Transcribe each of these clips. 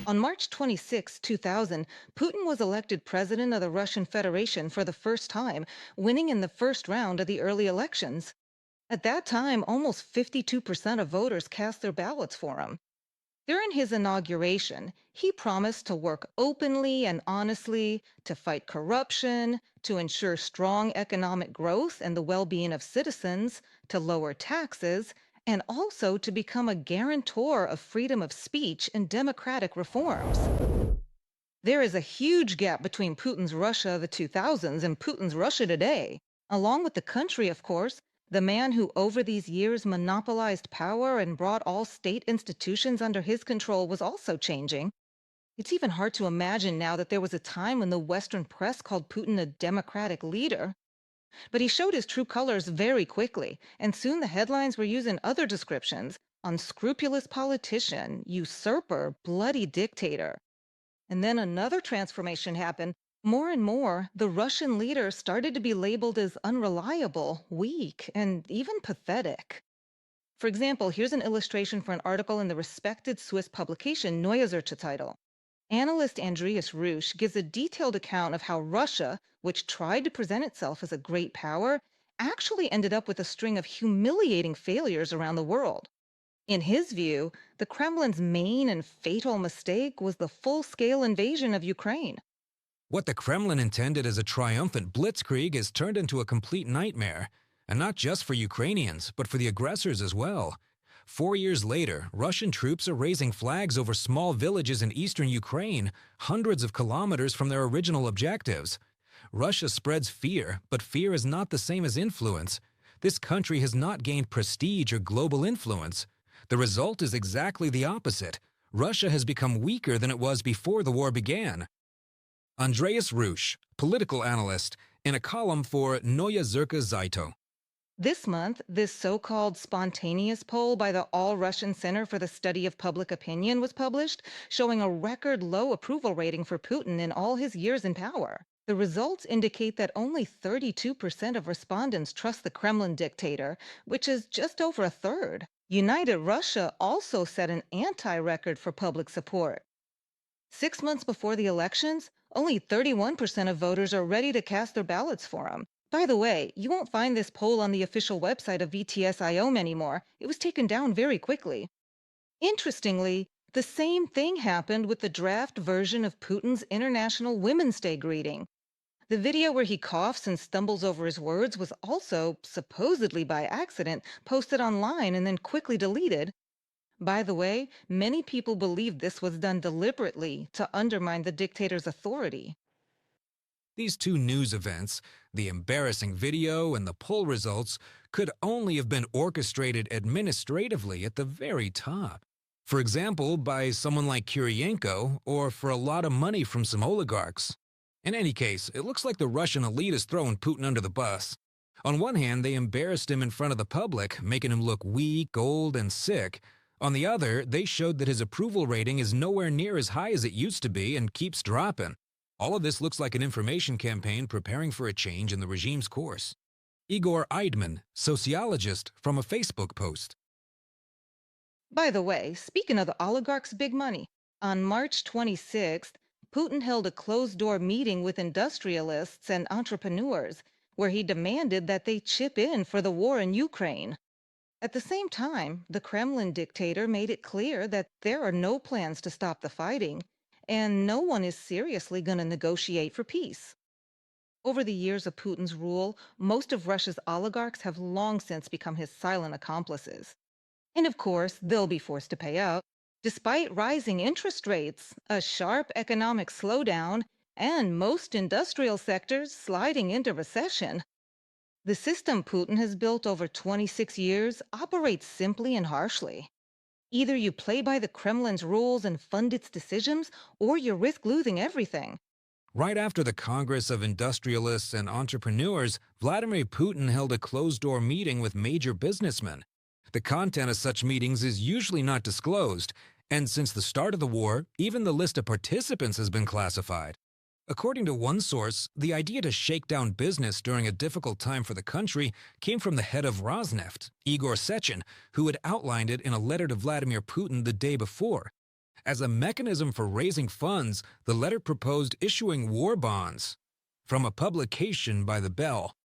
On March 26, 2000, Putin was elected president of the Russian Federation for the first time, winning in the first round of the early elections. At that time, almost 52% of voters cast their ballots for him. During his inauguration, he promised to work openly and honestly, to fight corruption, to ensure strong economic growth and the well being of citizens, to lower taxes, and also to become a guarantor of freedom of speech and democratic reforms. There is a huge gap between Putin's Russia of the 2000s and Putin's Russia today. Along with the country, of course, the man who over these years monopolized power and brought all state institutions under his control was also changing. It's even hard to imagine now that there was a time when the Western press called Putin a democratic leader. But he showed his true colors very quickly, and soon the headlines were using other descriptions: unscrupulous politician, usurper, bloody dictator. And then another transformation happened. More and more, the Russian leader started to be labeled as unreliable, weak, and even pathetic. For example, here's an illustration for an article in the respected Swiss publication Neue Title. Analyst Andreas Reusch gives a detailed account of how Russia, which tried to present itself as a great power, actually ended up with a string of humiliating failures around the world. In his view, the Kremlin's main and fatal mistake was the full-scale invasion of Ukraine. What the Kremlin intended as a triumphant blitzkrieg has turned into a complete nightmare, and not just for Ukrainians, but for the aggressors as well. 4 years later, Russian troops are raising flags over small villages in eastern Ukraine, hundreds of kilometers from their original objectives. Russia spreads fear, but fear is not the same as influence. This country has not gained prestige or global influence. The result is exactly the opposite. Russia has become weaker than it was before the war began. Andreas Reusch, political analyst, in a column for Neue Zeitung. This month, this so-called spontaneous poll by the All-Russian Center for the Study of Public Opinion was published, showing a record low approval rating for Putin in all his years in power. The results indicate that only 32% of respondents trust the Kremlin dictator, which is just over a third. United Russia also set an anti-record for public support. 6 months before the elections, only 31% of voters are ready to cast their ballots for him. By the way, you won't find this poll on the official website of VTS-IOM anymore. It was taken down very quickly. Interestingly, the same thing happened with the draft version of Putin's International Women's Day greeting. The video where he coughs and stumbles over his words was also, supposedly by accident, posted online and then quickly deleted. By the way, many people believe this was done deliberately to undermine the dictator's authority. These two news events, the embarrassing video and the poll results, could only have been orchestrated administratively at the very top. For example, by someone like Kiriyenko, or for a lot of money from some oligarchs. In any case, it looks like the Russian elite is throwing Putin under the bus. On one hand, they embarrassed him in front of the public, making him look weak, old, and sick. On the other, they showed that his approval rating is nowhere near as high as it used to be and keeps dropping. All of this looks like an information campaign preparing for a change in the regime's course. Igor Eidman, sociologist, from a Facebook post. By the way, speaking of the oligarchs' big money, on March 26th, Putin held a closed-door meeting with industrialists and entrepreneurs, where he demanded that they chip in for the war in Ukraine. At the same time, the Kremlin dictator made it clear that there are no plans to stop the fighting, and no one is seriously going to negotiate for peace. Over the years of Putin's rule, most of Russia's oligarchs have long since become his silent accomplices. And of course, they'll be forced to pay up. Despite rising interest rates, a sharp economic slowdown, and most industrial sectors sliding into recession, the system Putin has built over 26 years operates simply and harshly. Either you play by the Kremlin's rules and fund its decisions, or you risk losing everything. Right after the Congress of Industrialists and Entrepreneurs, Vladimir Putin held a closed-door meeting with major businessmen. The content of such meetings is usually not disclosed, and since the start of the war, even the list of participants has been classified. According to one source, the idea to shake down business during a difficult time for the country came from the head of Rosneft, Igor Sechin, who had outlined it in a letter to Vladimir Putin the day before. As a mechanism for raising funds, the letter proposed issuing war bonds. From a publication by the Bell.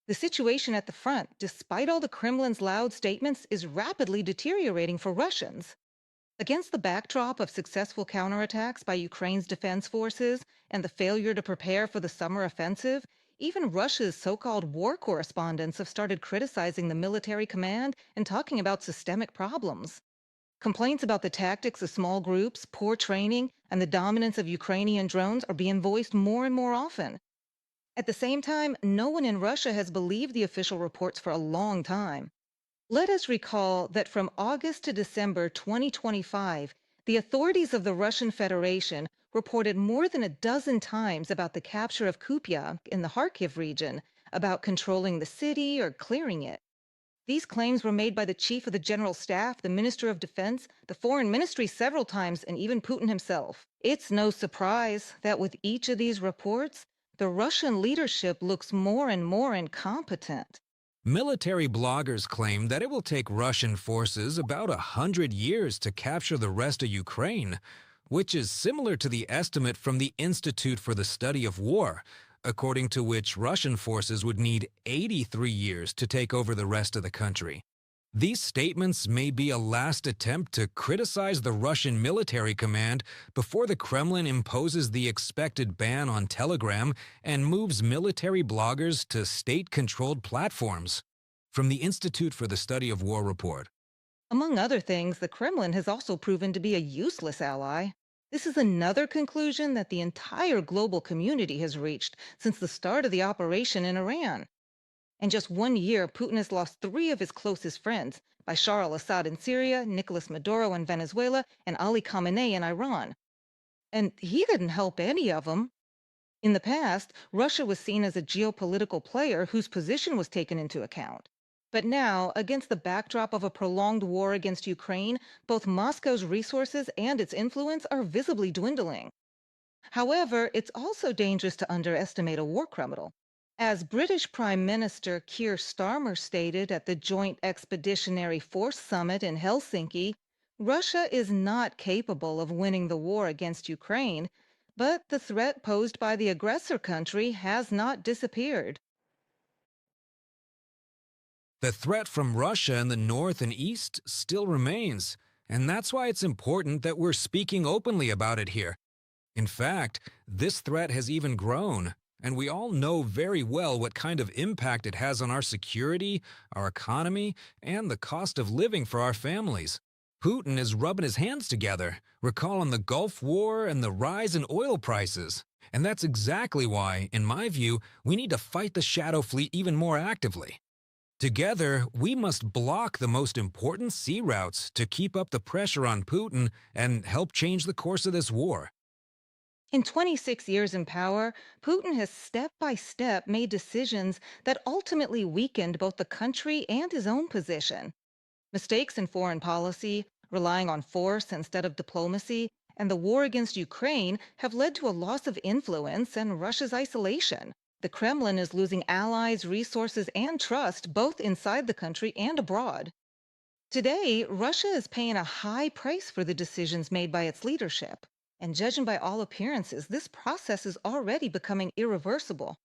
The situation at the front, despite all the Kremlin's loud statements, is rapidly deteriorating for Russians. Against the backdrop of successful counterattacks by Ukraine's defense forces and the failure to prepare for the summer offensive, even Russia's so-called war correspondents have started criticizing the military command and talking about systemic problems. Complaints about the tactics of small groups, poor training, and the dominance of Ukrainian drones are being voiced more and more often. At the same time, no one in Russia has believed the official reports for a long time. Let us recall that from August to December 2025, the authorities of the Russian Federation reported more than a dozen times about the capture of Kupiansk in the Kharkiv region, about controlling the city or clearing it. These claims were made by the chief of the general staff, the minister of defense, the foreign ministry several times, and even Putin himself. It's no surprise that with each of these reports, the Russian leadership looks more and more incompetent. Military bloggers claim that it will take Russian forces about 100 years to capture the rest of Ukraine, which is similar to the estimate from the Institute for the Study of War, according to which Russian forces would need 83 years to take over the rest of the country. These statements may be a last attempt to criticize the Russian military command before the Kremlin imposes the expected ban on Telegram and moves military bloggers to state-controlled platforms. From the Institute for the Study of War report. Among other things, the Kremlin has also proven to be a useless ally. This is another conclusion that the entire global community has reached since the start of the operation in Iran. In just 1 year, Putin has lost three of his closest friends: Bashar al-Assad in Syria, Nicolas Maduro in Venezuela, and Ali Khamenei in Iran. And he didn't help any of them. In the past, Russia was seen as a geopolitical player whose position was taken into account. But now, against the backdrop of a prolonged war against Ukraine, both Moscow's resources and its influence are visibly dwindling. However, it's also dangerous to underestimate a war criminal. As British Prime Minister Keir Starmer stated at the Joint Expeditionary Force Summit in Helsinki, Russia is not capable of winning the war against Ukraine, but the threat posed by the aggressor country has not disappeared. The threat from Russia in the north and east still remains, and that's why it's important that we're speaking openly about it here. In fact, this threat has even grown, and we all know very well what kind of impact it has on our security, our economy, and the cost of living for our families. Putin is rubbing his hands together, recalling the Gulf War and the rise in oil prices. And that's exactly why, in my view, we need to fight the shadow fleet even more actively. Together, we must block the most important sea routes to keep up the pressure on Putin and help change the course of this war. In 26 years in power, Putin has step by step made decisions that ultimately weakened both the country and his own position. Mistakes in foreign policy, relying on force instead of diplomacy, and the war against Ukraine have led to a loss of influence and Russia's isolation. The Kremlin is losing allies, resources, and trust both inside the country and abroad. Today, Russia is paying a high price for the decisions made by its leadership. And judging by all appearances, this process is already becoming irreversible.